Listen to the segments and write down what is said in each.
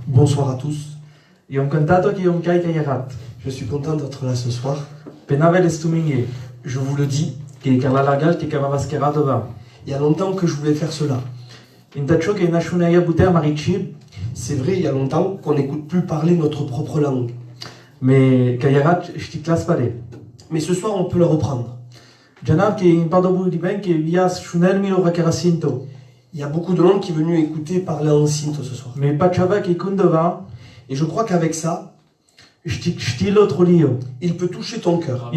Bonsoir à tous. Je suis content d'être là ce soir. Je vous le dis, il y a longtemps que je voulais faire cela. C'est vrai, il y a longtemps qu'on n'écoute plus parler notre propre langue. Mais ce soir, on peut le reprendre. Il y a beaucoup de monde qui est venu écouter parler en cinto ce soir. Et je crois qu'avec ça, il peut toucher ton cœur.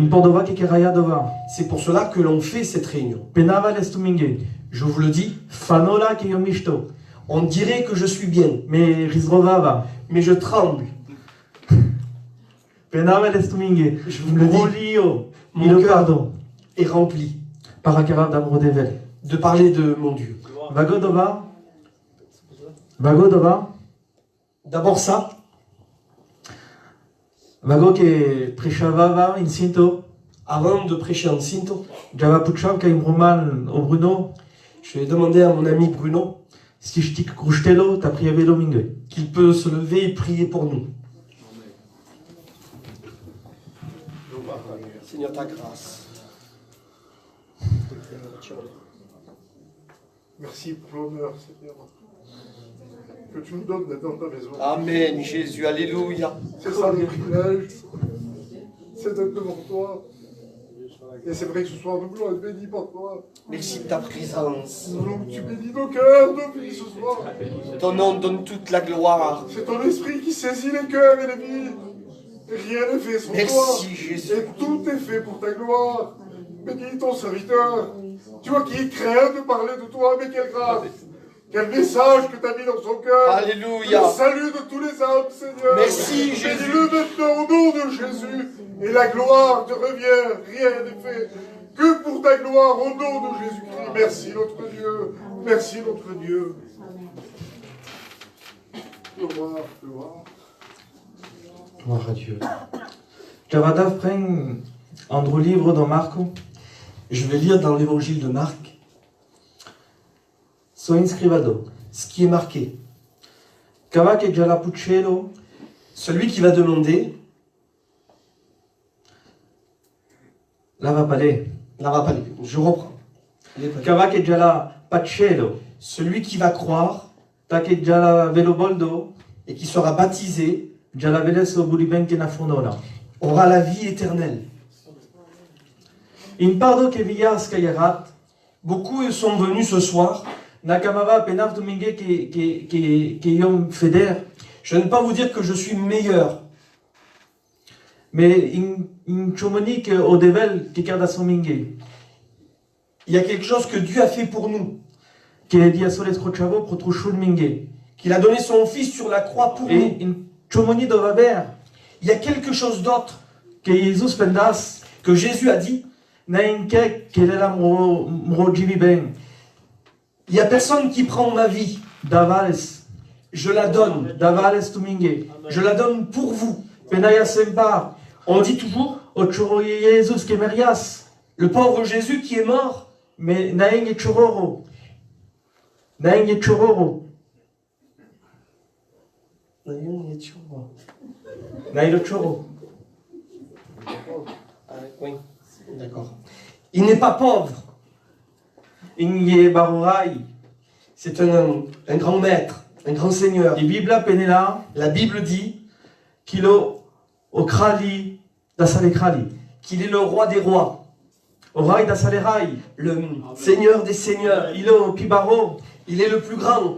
C'est pour cela que l'on fait cette réunion. Je vous le dis, on dirait que je suis bien, mais je tremble. Je vous le dis, mon cœur est rempli de parler de mon Dieu. D'abord ça. Avant de prêcher en cinto, je vais demander à mon ami Bruno qu'il peut se lever et prier pour nous. Seigneur, ta grâce. Merci pour l'honneur, Seigneur, que tu nous donnes d'être dans ta maison. Amen, Jésus, alléluia. C'est ça le privilège, c'est d'être devant toi. Et c'est vrai que ce soir, nous voulons être bénis par toi. Merci de ta présence. Nous voulons que tu bénis nos cœurs, nos vies ce soir. Ton nom donne toute la gloire. C'est ton esprit qui saisit les cœurs et les vies. Rien n'est fait sans toi. Merci, Jésus. Et tout est fait pour ta gloire. Bénis ton serviteur. Tu vois qu'il craint de parler de toi, mais quelle grâce. Quel message que tu as mis dans son cœur. Alléluia. Le salut de tous les âmes, Seigneur. Merci, Jésus. Bénis-le maintenant au nom de Jésus. Et la gloire te revient. Rien n'est fait que pour ta gloire au nom de Jésus-Christ. Merci notre Dieu. Merci notre Dieu. Gloire, gloire. Gloire à Dieu. Livre de Marco. Je vais lire dans l'évangile de Marc ce qui est marqué. Celui qui va demander je reprends. Celui qui va croire et qui sera baptisé aura la vie éternelle. Beaucoup sont venus ce soir. Je ne vais pas vous dire que je suis meilleur. Mais il y a quelque chose que Dieu a fait pour nous. Qu'il a donné son Fils sur la croix pour nous. Il y a quelque chose d'autre que Jésus a dit. Il n'y a personne qui prend ma vie. Je la donne. Je la donne pour vous. On dit toujours le pauvre Jésus qui est mort. Mais oui, d'accord. Il n'est pas pauvre. C'est un grand maître, un grand seigneur. La Bible dit qu'il est le roi des rois. Le seigneur des seigneurs. Il est le plus grand.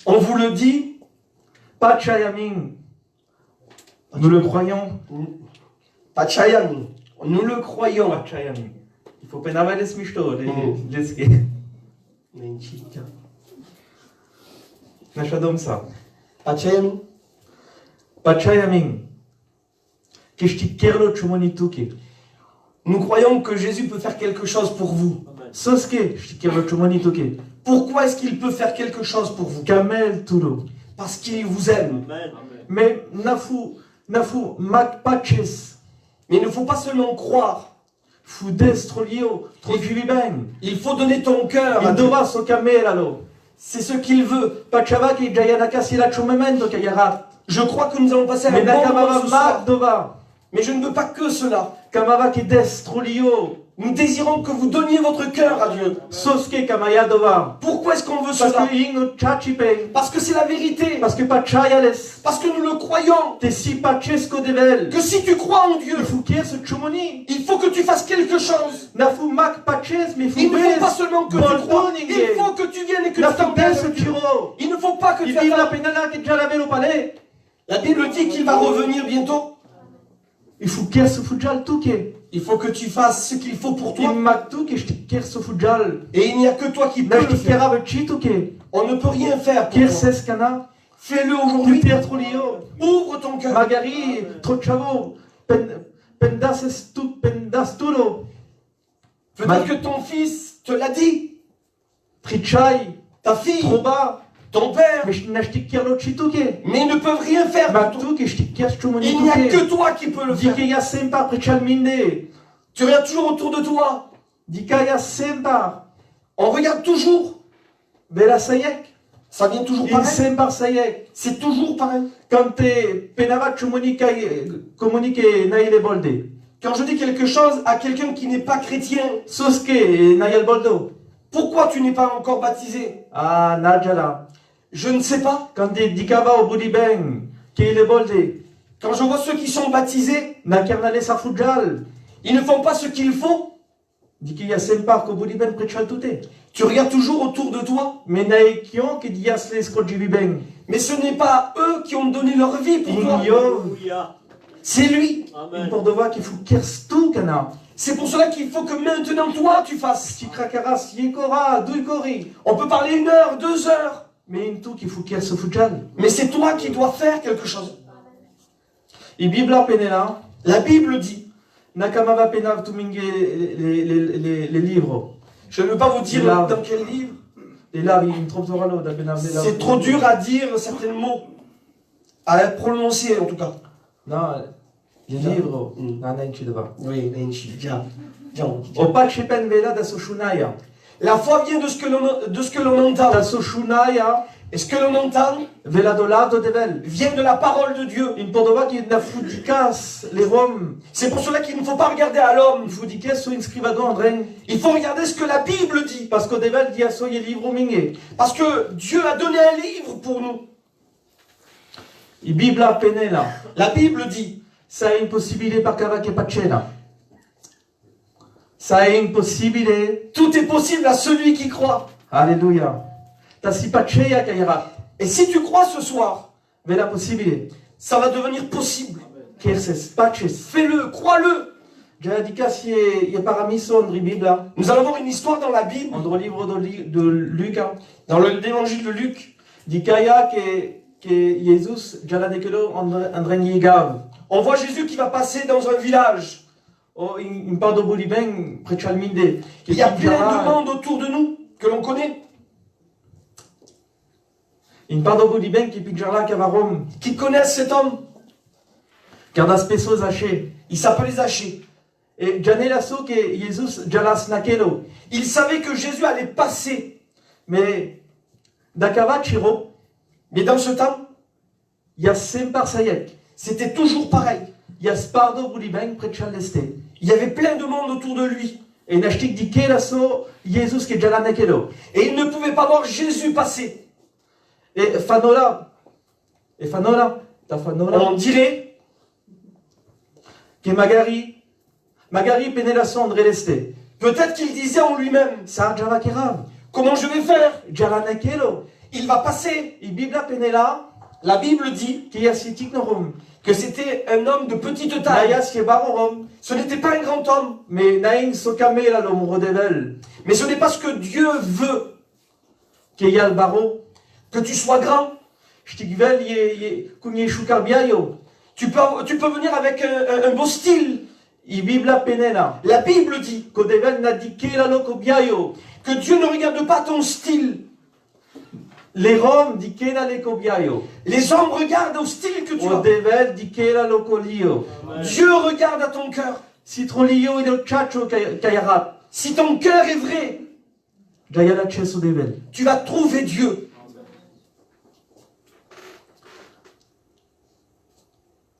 On vous le dit. Nous le croyons. Pachayamin. Nous le croyons. Il faut penaver les michto, les Nashadom ça. Pachayamin. Pachayamin. Kishtikerlo chumonituki. Nous croyons que Jésus peut faire quelque chose pour vous. Soske, shtikerlo chumonituki. Pourquoi est-ce qu'il peut faire quelque chose pour vous? Kamel turo. Parce qu'il vous aime. Mais nafu mak paches. Mais il ne faut pas seulement croire. fu destrolio, trovivi ben. Il faut donner ton cœur à Il Dieu. dova so camelalo. C'est ce qu'il veut. Pachava che giayanaka si la chumemento che yarat. Je crois que nous allons passer un Mais bon moment nakamava ce soir. mak dova. Mais je ne veux pas que cela. Kamava che destrolio. Nous désirons que vous donniez votre cœur à Dieu. Soske kamaya dova. Pourquoi est-ce qu'on veut Parce cela? que ingo chachi pen. Parce que c'est la vérité. Parce que pachayales. Parce que nous le croyons. Te si pachesko devel. Que si tu crois en Dieu, Il faut qu'il y ait ce chumoni. il faut que tu fasses quelque chose. Na fu mak paches, mais fu Il ne faut pas seulement que tu crois. Boldoning. Il faut que tu viennes et que Na tu fu t'engages. des tiro. Il ne faut pas que tu Il dit la fasses. penala che già l'aveva au palais. La Bible dit qu'il va revenir bientôt. Il faut qu'il y ait ce fujal tuke. Il faut que tu fasses ce qu'il faut pour Il toi. mak tuke, je te kers ce fujal. Et il n'y a que toi qui peux Na le je te faire. kerave chituke. On ne peut rien faire pour Kers toi. eskana. Fais-le aujourd'hui. Puter trolio. Ouvre ton cœur. Magari, trochavo. Pendas tulo. Peut-être que ton fils te l'a dit. Trichai. Ta fille, Troba. ton père. Mais je n'ai kerlo chituke. Mais ils ne peuvent rien faire pour toi. Mak tuke, je te kers chumoni Il n'y a que tuke. toi qui peux le Di faire. che ya sempa prechal minde. Tu regardes toujours autour de toi. Di che ya sempa. On regarde toujours. Vela sayek. Ça vient toujours In pareil. sempa sayek. C'est toujours pareil. Quand te penava comunique naile bolde. Quand je dis quelque chose à quelqu'un qui n'est pas chrétien, Soske nail boldo. pourquoi tu n'es pas encore baptisé? Ah, najala. Je ne sais pas. Quand te dikava au budi ben, keile bolde. Quand je vois ceux qui sont baptisés, Na kernale sa fujal. ils ne font pas ce qu'il faut. Diki ya sempar ko budi ben prechal tute. Tu regardes toujours autour de toi. Mais nae kion ke dias les skrojivi ben. Mais ce n'est pas eux qui ont donné leur vie pour toi. Ignov. C'est lui. In pordova ki fu kerstu kana. C'est pour cela qu'il faut que maintenant toi tu fasses. Tikrakaras yekora, duikori. On peut parler 1 heure, 2 heures. Mais in tu ki fu kersu fujal. Mais c'est toi qui dois faire quelque chose. I bibla penela. La Bible dit. Nakamava penav tuminge les livres. Je ne veux pas vous dire Là. dans quel livre. Et là, il me trompe là, da penav les C'est trop dur à dire certains mots. À prononcer en tout cas. Non, les Là. livres. Mm. Non, non, tu devas. Oui, Nenchi, viens. Opa chepen vela da soshunaya. La foi vient de ce que l'on entend. Da soshunaya, Et ce que l'on entend vela do lado devel. vient de la parole de Dieu. In pordova ki na fudikas les rom. C'est pour cela qu'il ne faut pas regarder à l'homme. In fudikas so inscrivado andren. Il faut regarder ce que la Bible dit. Parce que devel dia so ye livro minge. Parce que Dieu a donné un livre pour nous. I bibla penela. La Bible dit. Ça è impossibile par cava che pacena. Ça è impossibile. Tout est possible à celui qui croit. Alléluia. Ta si paceia kairat. Et si tu crois ce soir, Vela possibile. ça va devenir possible. Kerses paces. Fais-le, crois-le. Già dica si è paramiso andri Bibla. Nous allons voir une histoire dans la Bible, Andro livro de Luca. dans l'évangile de Luc. Dicaia che Jesus già la nekelo andren gav. On voit Jésus qui va passer dans un village. O in pardo boliben prechalminde. Il y a plein de monde autour de nous que l'on connaît, In pardo boliben qui pigjarla cavarom. qui connaissent cet homme. Cardas pesos haché. Il s'appelait Zachée. Et janela so que Jesus già las nakelo. Il savait que Jésus allait passer. Mais dakava chiro. Mais dans ce temps, Ya sempar sayek. c'était toujours pareil. Ya spardo boliben prechaleste. Il y avait plein de monde autour de lui. Et nashtik di kelaso Jesus que già la nakelo. Et il ne pouvait pas voir Jésus passer. Et fanola. Ta fanola. On dirait, Que Magari penela sondre leste. peut-être qu'il disait en lui-même, Sar java kerav. comment je vais faire? Già la nakelo. Il va passer. I bibla penela. La Bible dit Ki ya sitik norom. que c'était un homme de petite taille. Naya si barorom. Ce n'était pas un grand homme. Mais nain sokame la lom rodevel. Mais ce n'est pas ce que Dieu veut. Que ya le baro. Que tu sois grand. Stikvel ye kunye shukarbiayo. Tu peux venir avec un beau style. I bibla penela. La Bible dit Kodevel na dike la loko biayo. que Dieu ne regarde pas ton style. Les rom dike la leko biayo. Les hommes regardent au style que tu as. Odevel dike la loko lio. Dieu regarde à ton cœur. Si trolio il chacho kayarat. Si ton cœur est vrai, Jayala cheso devel. tu vas trouver Dieu.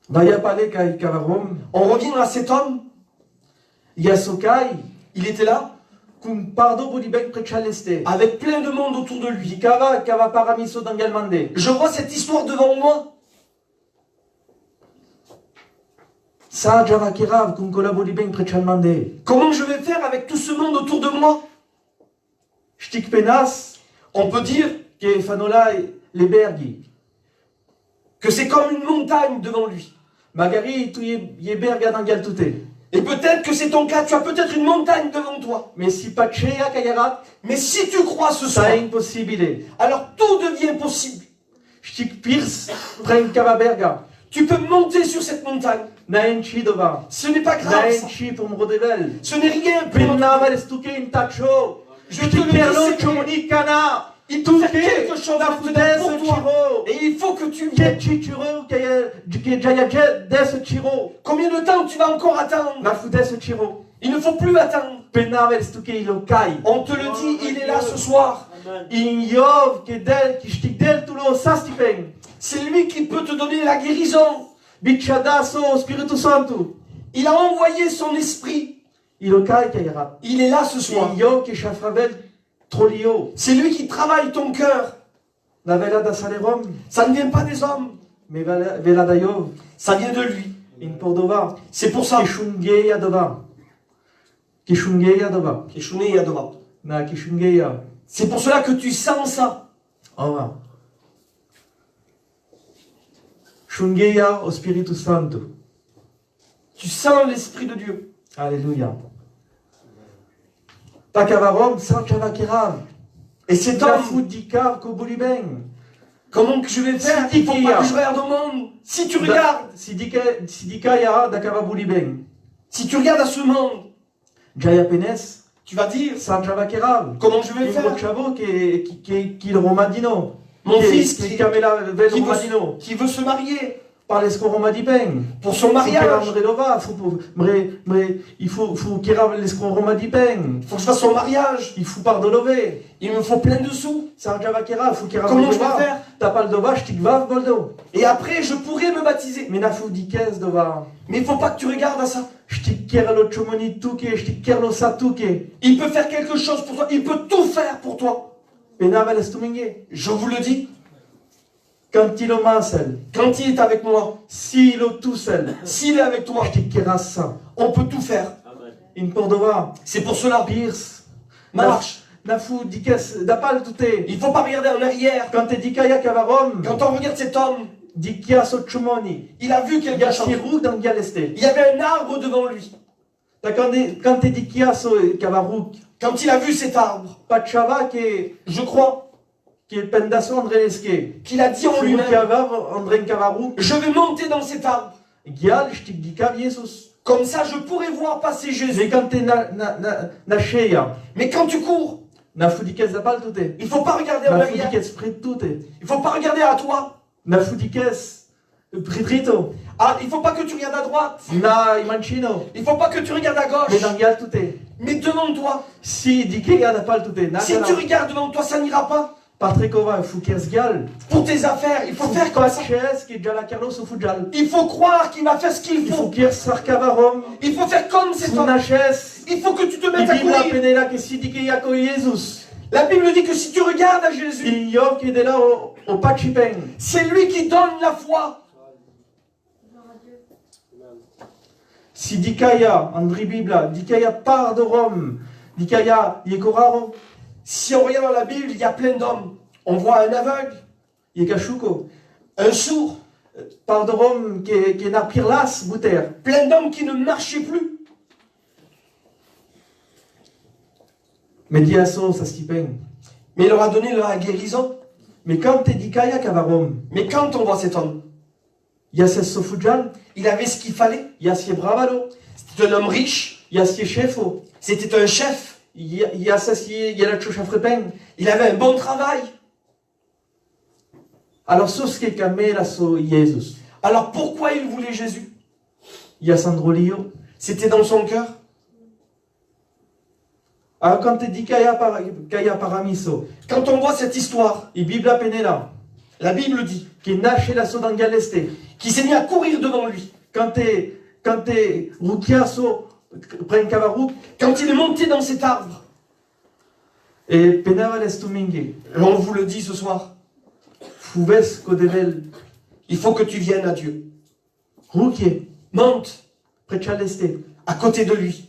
Vaya pale kai kavarom. On revient à cet homme, Yasokai. il était là, Kum pardo bolibek prechaleste. avec plein de monde autour de lui. Kava paramiso dangalmande. Je vois cette histoire devant moi. Sa java kirav kum kola bolibek prechalmande. Comment je vais faire avec tout ce monde autour de moi? Shtik penas. On peut dire Que fanola les bergi. que c'est comme une montagne devant lui. Magari tu ye berga dangal tute. Et peut-être que c'est ton cas, tu as peut-être une montagne devant toi. Mais si pachea kayarat. Mais si tu crois ce soir, Ça est impossible. alors tout devient possible. Shtik pirs pren kava berga. Tu peux monter sur cette montagne. Naenchi dova. Ce n'est pas grave. ça. Naenchi pour mrodevel. Ce n'est rien. Pennavel stuke in tacho. Je te le dis, Perlo c'est vrai. chomonikana. Il peut faire quelque chose La maintenant foudesse pour toi. chiro. Et il faut que tu viennes. Ke chichiro ke jaya des chiro. Combien de temps tu vas encore attendre? La foudesse chiro. Il ne faut plus attendre. Pennavel stuke ilokai. On te le dit, il est là ce soir. In yov ke del ki shtik del tulo sastipen. C'est lui qui peut te donner la guérison. Bichadaso Spiritu Santo. Il a envoyé son esprit. Ilokai kayarat. Il est là ce soir. In yov ke shafravel trolio. C'est lui qui travaille ton cœur. La vela da salerom. Ça ne vient pas des hommes. Me vela da yov. Ça vient de lui. In pordova. C'est pour ça. Kishungeya dova. Kishungeya dova. Kishune Yadova. Na kishungeya. C'est pour cela que tu sens ça. Ora. Shungeya au Spiritu Santo. Tu sens l'esprit de Dieu. Alléluia. Takavarom Sankavakirav. Et cet La homme, foudikar kobulibeng. comment que je vais faire? Il faut pas que je regarde au monde. Si tu regardes, Sidika ya dakavabulibeng. si tu regardes à ce monde, Jaya Penes. tu vas dire, Sankavakirav. comment je vais faire? Il chavo qui le romadino. Mon fils qui camela vel romadino. qui veut se marier Parle ce qu'on romadipeng. pour son mariage. Il faut qu'il y ait l'escroc romadipeng. Il faut que je fasse son mariage. Il faut pardonner. Il me faut plein de sous. Sarjavakera, il faut qu'il y ait Comment je vais faire? T'as pas le dova, je t'y vav boldo. Et après, je pourrais me baptiser. Mais n'a fou dikez dova. Mais il faut pas que tu regardes à ça. Je t'y kerlo chomoni tuke, je t'y kerlo satuke. Il peut faire quelque chose pour toi. Il peut tout faire pour toi. Penavel estumingue. Je vous le dis. Quand il mansel, Quand il est avec moi, s'il est tout seul, s'il est avec toi, je t'y kerassa. on peut tout faire. In pordova, C'est pour cela. Pierce. Marche. N'a fou dikez, d'apal tuté. Il faut pas regarder en arrière. Quand t'es dikaya kavarom, Quand on regarde cet homme, dikia sochumoni. il a vu quelque chose. Yashiru dans Galeste. Il y avait un arbre devant lui. Quand t'es dikia so kavaruk, Quand il a vu cet arbre, Pachava qui je crois est pendasso andreneske. qu'il a dit en Lui lui-même, kavav andren kavaruk. je vais monter dans cet arbre. Gial shtik dikav Jesus. Comme ça, je pourrai voir passer Jésus. Mais quand t'es na sheya, Mais quand tu cours, na fudikes d'apal tute. il faut pas regarder en Na arrière. fudikes prit tute. Il faut pas regarder à toi. Na fudikes pritrito. Ah, il faut pas que tu regardes à droite. Na imanchino. Il faut pas que tu regardes à Mais gauche. dans gial tute. Mais devant toi. Si dikeya d'apal tute. Na Si tu regardes devant toi, ça n'ira pas. Patrekova fukers gial. Pour tes affaires, il faut faire comme ça. Paches qui est déjà la carlos au fujal. Il faut croire qu'il va faire ce qu'il Il faut faut. qu'il sarkavarom. Il faut faire comme cet homme. Funaches. Il faut que tu te mettes à Il la courir. penela que si dikeya ko Jesus. La Bible dit que si tu regardes à Jésus, Il y a qui est là au Pachipeng. c'est lui qui donne la foi. Si Dikaya, Andri Bibla, Dikaya part de Rome, Dikaya Yekoraro, Si on regarde dans la Bible, il y a plein d'hommes. On voit un aveugle, Yekashuko, un sourd, part de Rome qui est na pirlas, Bouter. plein d'hommes qui ne marchaient plus. Mais Diaso, ça Stipeng. Mais il leur a donné la guérison. Mais quand t'es Dikaya Kavarom, Mais quand on voit cet homme, Yases Sofujal, il avait ce qu'il fallait. Yasie Bravalo, C'était un homme riche. Yasie Chefo, C'était un chef. Yases Yelachofrepeng. Il avait un bon travail. Alors, sos que Kamela so Jesus, Alors pourquoi il voulait Jésus? Yasandrolio, C'était dans son cœur. Alors quand tu dis kaya paramiso, Quand on voit cette histoire, i Biblia penela, la Bible dit qui nasce la so d'angaleste, qu'il s'est mis à courir devant lui. quand t'es rukiaso, pren kavaruk, Quand il est monté dans cet arbre, et penava l'estumingue, on vous le dit ce soir, fuves kodevel, il faut que tu viennes à Dieu. rukie, Monte prechaleste, à côté de lui.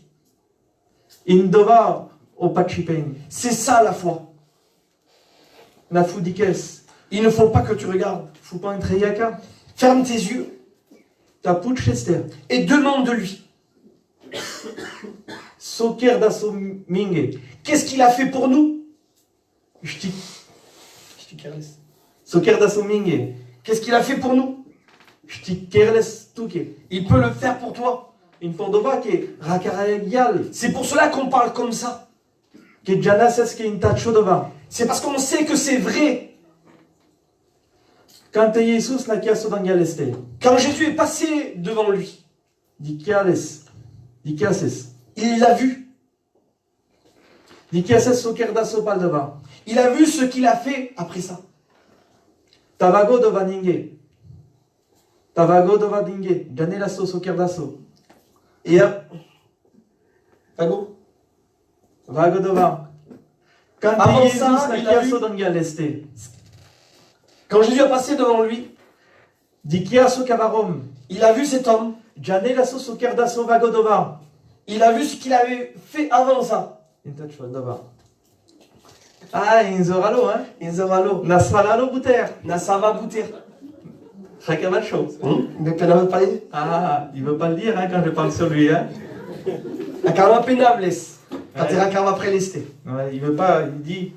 indova o pachipen, C'est ça la foi. na fudikes, Il ne faut pas que tu regardes. fupan entreyaka, Ferme tes yeux ta puchester, et demande de lui. soker da so minge, Qu'est-ce qu'il a fait pour nous? Shti careless. Soker da so minge, Qu'est-ce qu'il a fait pour nous? shti careless tuke, Il peut le faire pour toi. in pondova ke rakarayagial, C'est pour cela qu'on parle comme ça. ke janases ke in tachodova. C'est parce qu'on sait que c'est vrai. Quand Jesus na kia so d'angaleste, Quand Jésus est passé devant lui, di kiases, il l'a vu. di kiases soker da so paldova. Il a vu ce qu'il a fait après ça. Tavago dova ninge. Tavago dova dinge. Janela so soker da so. Et Fago. Vago dova. Quand Avant Jesus ça, na il a kia vu- so d'angaleste. Quand Jésus a passé devant lui, Di kia so kavarom. il a vu cet homme. Janela so soker da so vago dova. Il a vu ce qu'il avait fait avant ça. In tacho dova. Ah, in zoralo, hein. Inzamalo. Na salalo buter. Nasava Bouter. Chakaval chaud. Mais penava parler. Ah, il veut pas le dire, hein, quand je parle sur lui, hein. La karma penables. Quand Ouais. il a karma préleste. Ouais, il veut pas, il dit.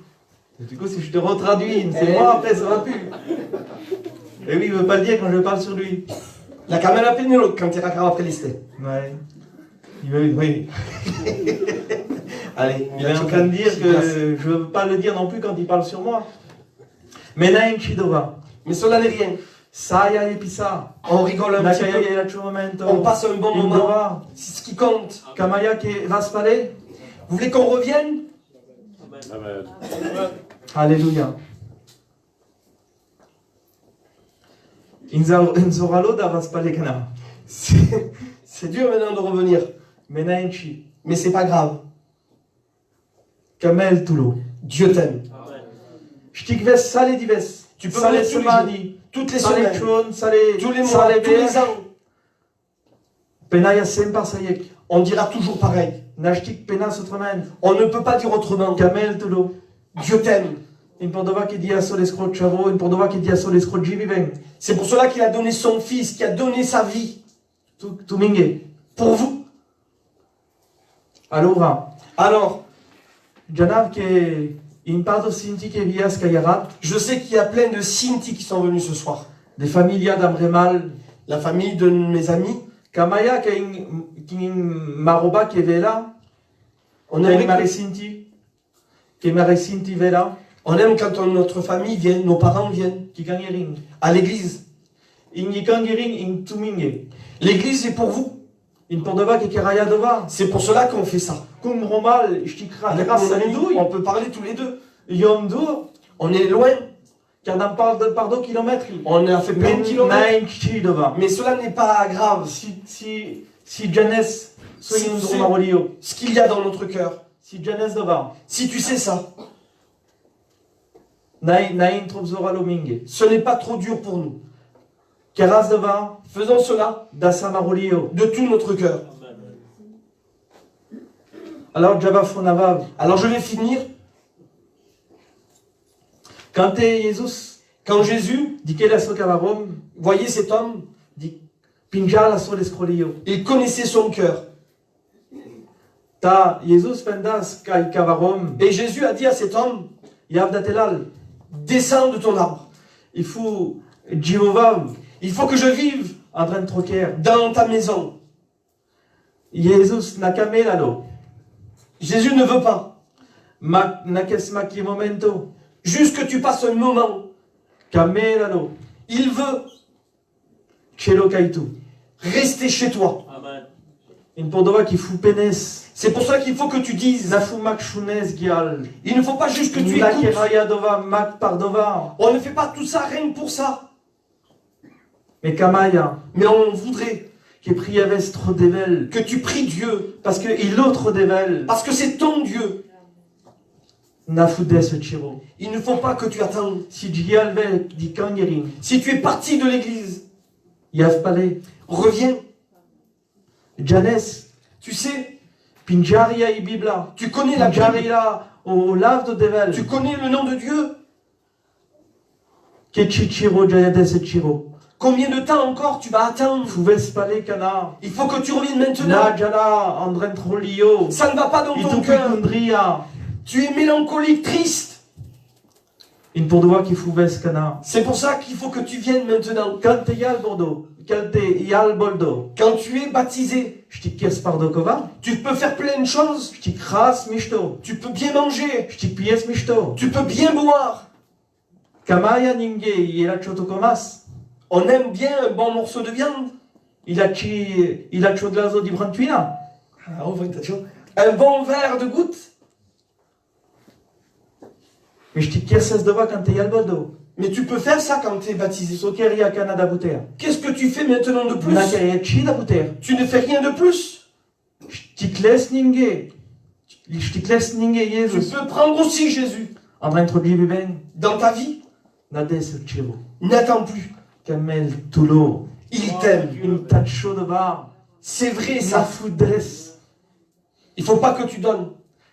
Du coup, si je te retraduis, c'est moi après, ça va plus. Et oui, il veut pas le dire quand je parle sur lui. La karma penelo quand il a karma préleste. Ouais. Il veut, oui. Allez, Il est en train de dire que je veux pas le dire non plus quand il parle sur moi. Menain Chidova. Mais cela n'est rien. Saya episa. On rigole un petit Nakaya peu. yachu momento. On passe un bon moment. Indova. C'est ce qui compte. Kamaya ke raspale. Vous voulez qu'on revienne? Amen. Alléluia. Inzoralo da raspale kana. C'est dur maintenant de revenir. Menain Chi. Mais c'est pas grave. Kamel Tulo. Dieu t'aime. Shtikves sale dives. Tu peux Sale venir tous les semani. Toutes les Sale semaines. chon, sale. Tous les mois. Sale Tous les ber. ans. Penaya sempar sayek. On dira toujours pareil. Nashtik pena sotremen. On ne peut pas dire autrement. Kamel Tulo. Dieu t'aime. In Pordova qui dit à sol escroc chavo, in Pordova qui dit à sol escroc jiviveng. C'est pour cela qu'il a donné son fils, qui a donné sa vie. Tu mingue. Pour vous. Allora. Alors, Janav que in pardo sinti que vias kayarat. je sais qu'il y a plein de Sinti qui sont venus ce soir. De familia d'Amremal. La famille de mes amis. Kamaya que in maroba que vela. On Que aimerait mare sinti. Que mare sinti vela. On aime quand notre famille vient, nos parents viennent Qui gangering. à l'église. In gangering in tu mingue. L'église est pour vous. In Pordova que keraya dova. C'est pour cela qu'on fait ça. Kum romal, shtikra Avec grâce mon à ami, l'idouille. on peut parler tous les deux. Yomdo. On est loin. Car dans pardo kilomètres. On a fait plein de kilomètres. Nain chidova. Mais cela n'est pas grave. Si Janes soy Si un c'est- romarolio. Ce qu'il y a dans notre cœur. Si Janes dova. Si tu sais ça, Nain trobzora mingue. ce n'est pas trop dur pour nous. Keras dova. Faisons cela Da samarolio. de tout notre cœur. Alors Jabba Fonavav. Alors je vais finir. Quand t'es Jesus. Quand Jésus Di que la socavarom. voyait cet homme, Di pinjar la sol escrolio. il connaissait son cœur. Ta Jesus pendas kai cavarom. Et Jésus a dit à cet homme, Yav datelal. descends de ton arbre. Il faut Jehovav. Il faut que je vive En train de troquer. dans ta maison. Jesus nakamelalo. Jésus ne veut pas. Nakes maki momento. Juste que tu passes un moment. Kamelalo. Il veut Chelo kaitu. rester chez toi. Amen. In Pordova qui fout penes. C'est pour ça qu'il faut que tu dises. Nafu mak shunes gial. Il ne faut pas juste que tu La écoutes. keraya dova mak pardova. On ne fait pas tout ça rien que pour ça. Mais kamaya. Mais on voudrait Qui priaves trop devel. que tu pries Dieu. Parce que il autre devel. Parce que c'est ton Dieu. Nafu des chiro. Il ne faut pas que tu attendes. Si gialve di kangerin. Si tu es parti de l'église, Yav pale. reviens. Janes. Tu sais, Pinjaria i bibla. tu connais la Bible. Pinjaria au lave de devel. Tu connais le nom de Dieu. Che chichiro jayades chiro. Combien de temps encore tu vas attendre? Fouves pale kana. Il faut que tu reviennes maintenant. Na jala andren trolio. Ça ne va pas dans ton cœur. Itupikundria. Tu es mélancolique, triste. In Pordova qui fouves kana. C'est pour ça qu'il faut que tu viennes maintenant. Quand te yal bordo. Quand te yal boldo. Quand tu es baptisé, Shtikes pardokova. tu peux faire plein de choses. Shtikras mishto. Tu peux bien manger. Shtikpies mishto. Tu peux bien boire. Kamaya ninge yela chotokomas. On aime bien un bon morceau de viande. Il a chodlazo di brantuina. Ah, un bon verre de goutte. Mais shtikes dova quand te yal boldo. Mais tu peux faire ça quand tu es baptisé. Sokeria Canada buter. Qu'est-ce que tu fais maintenant de plus? Nakeria chida buter. Tu ne fais rien de plus. Shtikles ninge. Shtikles ninge Tu Jesus. peux prendre aussi Jésus En introduit ben. dans ta vie. Nades chiro. N'attends plus. Kamel tulo. Il t'aime. Une tacho de bar. C'est vrai Sa ça. foudres. Il faut pas que tu donnes.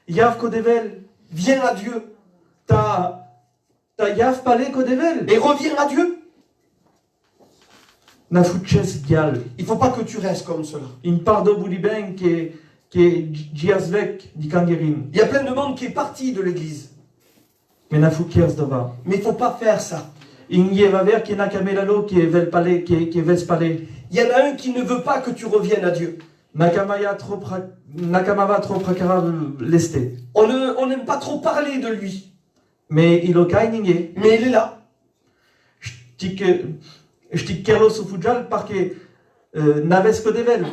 Yav kodevel. Viens à Dieu Ta yav pale kodevel. et reviens à Dieu. Na futches gial. Il faut pas que tu restes comme cela. In pardo buliben que giasvek di kangerin. Il y a plein de monde qui est parti de l'église. Mais na fukiers dova. Mais il faut pas faire ça. Inge va ver qui na kamelalo qui vel pale qui ves pale. Il y en a un qui ne veut pas que tu reviennes à Dieu. Nakamaya nakamava trop prakara leste. On n'aime pas trop parler de lui. Mais il okai ninge. Mais il est là. Shtik kerlo sufujal parce que naves kodevel.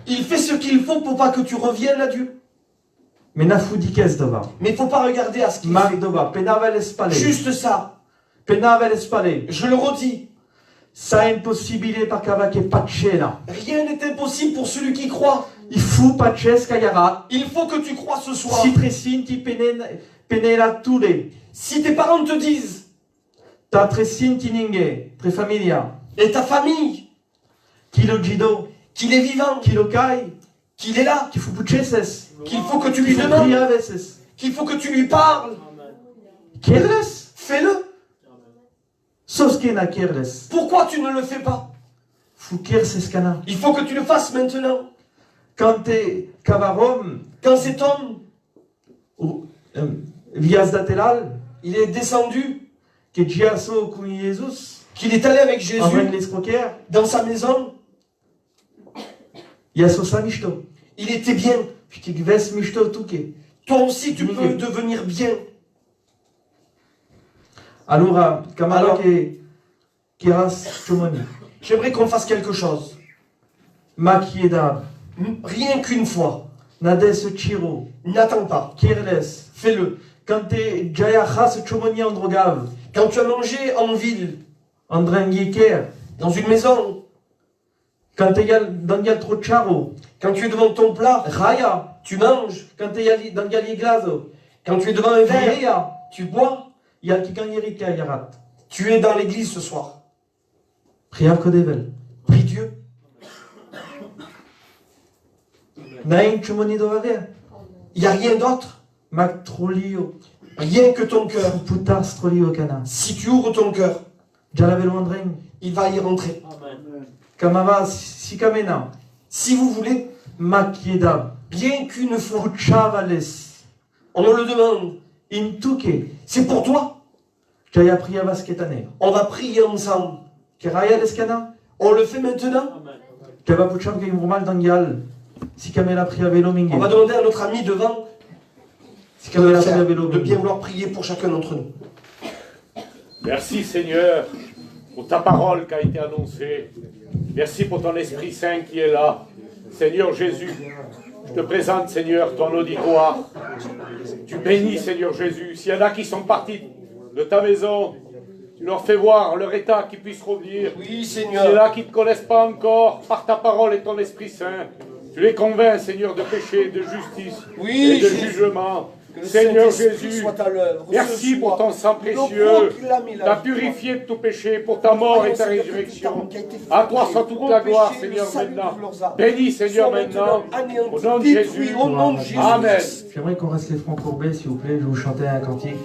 Il fait ce qu'il faut pour pas que tu reviennes à Dieu. Mais na fudikes dova. Mais il faut pas regarder à ce qu'il Mag fait. dova. Penavel espale. Juste ça. Penavel espale. Je le redis. Ça impossible par kava que patchela. Rien n'est impossible pour celui qui croit. Il faut patches kayara. Il faut que tu crois ce soir. Si tresinti penela tule. Si tes parents te disent, Ta tresinti ninge. Tre familia. et ta famille, Kilo jido. qu'il est vivant, Kilo kai. qu'il est là, Qui faut pucheses. qu'il faut que tu lui Qui faut demandes, priaveses. qu'il faut que tu lui parles, Kerles. fais-le. Soske na kerles. Pourquoi tu ne le fais pas? Fou kerses kana. Il faut que tu le fasses maintenant. Quand te kavarom. Quand cet homme, Ou vias datelal. il est descendu, Que giaso kun Jesus. qu'il est allé avec En Jésus les croquer. dans sa maison, Yaso samishto. il était bien. Shtik ves mishto tuke. Toi aussi, tu Oui. peux devenir bien. Alors, kamara Alors. que keras chomoni. J'aimerais qu'on fasse quelque chose. Makiedab. Rien qu'une fois. Nades chiro. N'attends pas. Kerles. Fais-le. Quand te jayachas chomoni androgav. Quand tu as mangé en ville, Andrengiker. dans une maison, Quand te yal dans yal tro charo. quand tu es devant ton plat, Raya. tu manges. Quand te yal dans yal glazo. Quand tu es devant un verre, Raya. tu bois. Yal ki kan yerika yarat. Tu es dans l'église ce soir. Priar kodevel. Prie Dieu. Nain chomoni dovaver. Il n'y a rien d'autre. Mak trolio. Rien que ton cœur. Putar strolio kana. Si tu ouvres ton cœur, Jalavelo andren. il va y rentrer. Kamava sikamena. Si vous voulez, Makiedab. rien qu'une fois, Puchavales. on me le demande. Intuke. C'est pour toi. Jaya priavas ketane. On va prier ensemble. Keraya leskana. On le fait maintenant. Kava pucham ke imrumal dans yal. Sikamela priavelo minge. On va demander à notre ami devant Sikamela priavelo de bien minge. vouloir prier pour chacun d'entre nous. Merci Seigneur pour ta parole qui a été annoncée. Merci pour ton Esprit Saint qui est là. Seigneur Jésus, je te présente, Seigneur, ton auditoire. Tu bénis, Seigneur Jésus. S'il y en a qui sont partis de ta maison, tu leur fais voir leur état, qu'ils puissent revenir. Oui, S'il y en Seigneur. a qui ne te connaissent pas encore, par ta parole et ton Esprit Saint, tu les convaincs, Seigneur, de péché, de justice Oui, et de Jésus. jugement. Que le Seigneur Saint-Esprit Jésus, soit à l'œuvre. merci Ce pour soir, ton sang nous précieux. proclamer la T'as victoire. purifié de tout péché pour ta mort et ta résurrection. À toi soit toute la gloire, Seigneur, maintenant. Bénis, Seigneur, maintenant. Au nom de Jésus. Au nom de Jésus. Amen. J'aimerais qu'on reste les fronts courbés, s'il vous plaît. Je vais vous chanter un cantique.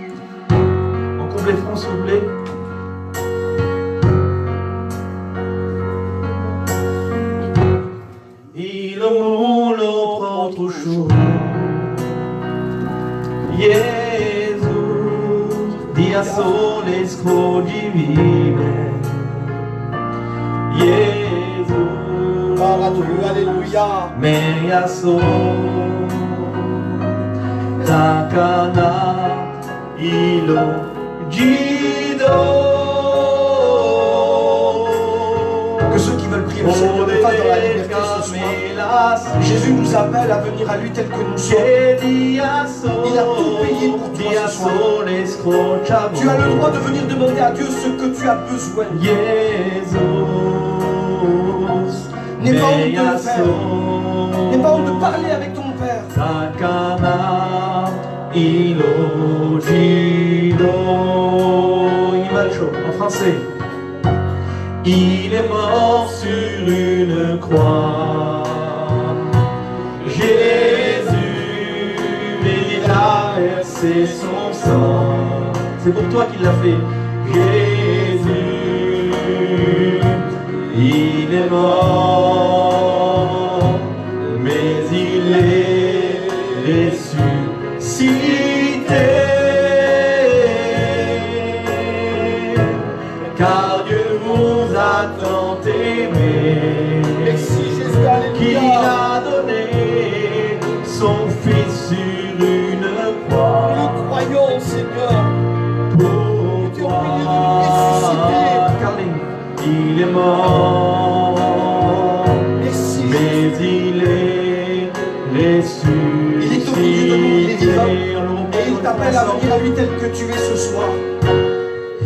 On courbe les fronts, s'il vous plaît. Il mulo proprio choro, Gesù, dia sole scoglie Gesù, Gloire à Dieu, alléluia. meia so, takana ilo jido. Que ceux qui veulent prier le Seigneur le fassent dans la liberté ce soir. Jésus nous appelle à venir à lui tel que nous sommes. Il a tout payé pour toi ce soir. Tu as le droit de venir demander à Dieu ce que tu as besoin. N'aie pas honte de le faire. N'aie pas honte de parler avec ton Père. Takana ilo jido. Il va le chaud, en français. Il est mort sur une croix. Jésus, il a versé son sang. C'est pour toi qu'il l'a fait. Jésus, il est mort, mais il est ressuscité. Car Dieu vous a tant aimé, Merci Jésus, qu'il alléluia. a donné son Fils sur une croix. Nous croyons, Seigneur. Pour Tu es au toi, milieu de nous ressusciter. Carling, il est mort, Merci. mais il est ressuscité. Il est au milieu de nous, il est vivant. Et il t'appelle à venir à lui tel que tu es ce soir.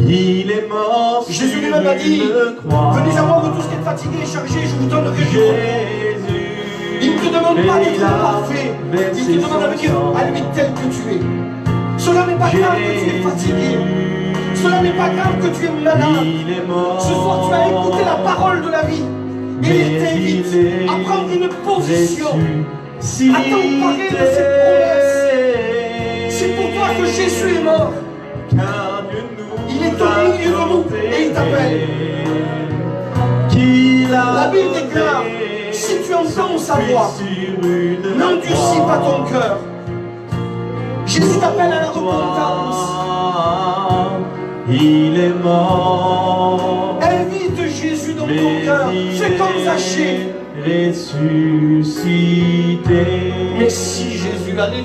Il est mort Jésus sur lui-même a dit, une croix. venez à moi, vous tous qui êtes fatigués et chargés, je vous donnerai du repos. Jésus, Il ne te demande pas d'être il a parfait. Il versé te demande à son venir sang. à lui tel que tu es. Cela n'est pas grave que tu es fatigué. Cela n'est pas grave que tu es malade. Il est mort. Ce soir, tu as écouté la parole de la vie. Et il t'invite à prendre une position, à t'emparer de cette promesse. C'est pour toi que Jésus est mort. Car Dieu nous Il est au milieu de nous et il t'appelle. La Bible déclare, si tu entends sa voix, n'endurcis pas ton cœur. Jésus t'appelle à la repentance. Il est mort. Invite Jésus dans ton cœur. Fais comme Zachée. Ressuscité. Merci Jésus, alléluia.